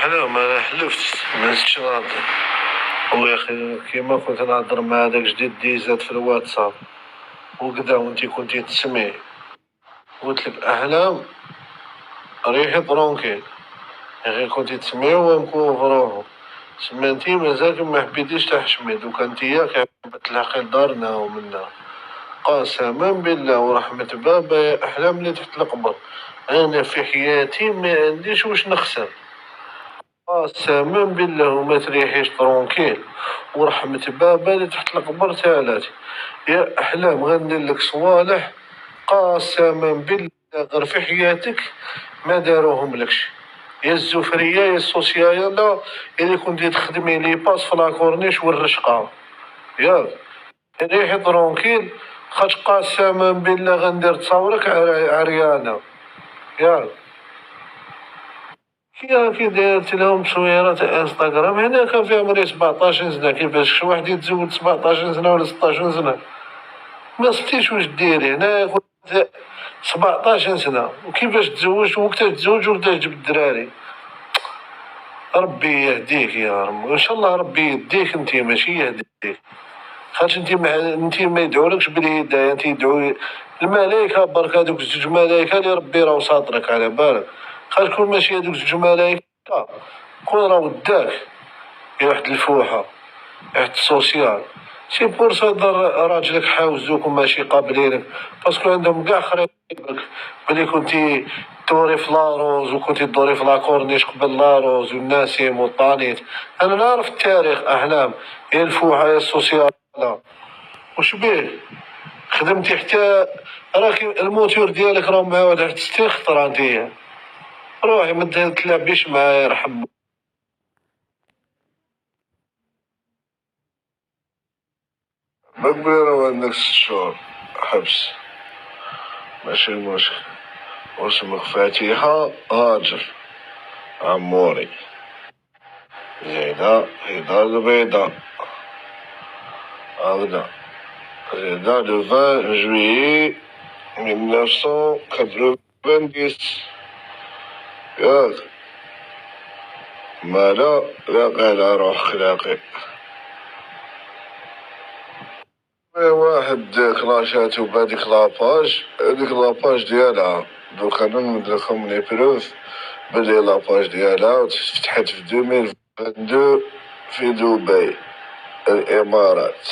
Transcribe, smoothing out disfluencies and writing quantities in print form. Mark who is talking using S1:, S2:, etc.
S1: احلام انا حلفت ما زدتش نهضر. ويا اخي كيما كنت نهضر مع داك جديد ديزات في الواتساب وكذا وانتي كنتي تسمعي، قلت لك احلام ريحي طرونكيل. يا اخي كنتي تسمعي ونكوفروه سمانتي مازالك ما حبيتيش تحشمي دوكا انتيا كي تلحقي لدارنا ومنا. قسما بالله ورحمة بابا يا احلام اللي تحت القبر انا في حياتي ما عنديش واش نخسر. قسما بالله وما تريحيش طرونكيل ورحمة بابا اللي تحت القبر تالات. يا احلام غندير لك صوالح قسما بالله غير في حياتك ما داروهم لكش. يا الزفرية يا السوسيالا اللي كنتي تخدمي لي باس في لاكورنيش والرشقة ياك. ريحي طرونكيل خاطش قسما بالله غندير تصاورك عريانة ياك. كي دارت لهم تصويرات انستغرام هنا كان في عمري 17 سنة. كيفاش شي واحد يتزوج 17 سنة ولا 16 سنة ما صدتيش واش ديري. هنا كنت 17 سنة وكيفاش تزوجت وقتاش تزوج وقتاش جبت الدراري. ربي يهديك يا رب وان شاء الله ربي يهديك انت ماشي يهديك. خاطر انت ما يدعولكش بالهداية، انت يدعو الملائكة برك. هذوك زوج ملائكة اللي ربي راه ساطرك على بالك. خاطر كون ماشي هذوك زوج ملائكة كون راه وداك يا واحد الفوحة واحد السوسيال. سي بور سا راجلك حاوزوك وماشي قابلينك باسكو عندهم كاع خريبك بلي كنتي دوري في لاروز وكنتي دوري في لاكورنيش قبل لاروز والناسيم والطانيت. انا نعرف التاريخ احلام يا الفوحة يا السوسيال. وش بيه خدمتي حتى راكي الموتور ديالك راه معاود واحد 60 خطرة انتيا. روحي ما تلعبيش معايا يرحم مقبرة وعندك 6 شهور حبس ماشي مشكل. واسمك فاتحة هاجر عموري زيدا هدار بيضا هكذا زيدا لو 20 جويي 1990 ياك. مالا لاقي على روح خلاقي. واحد كلاشاتو بهاديك لاباج هاديك لاباج ديالها دوكا انا نديرلكم لي بروف بلي لاباج ديالها وتفتحت في 2022 في دبي الامارات.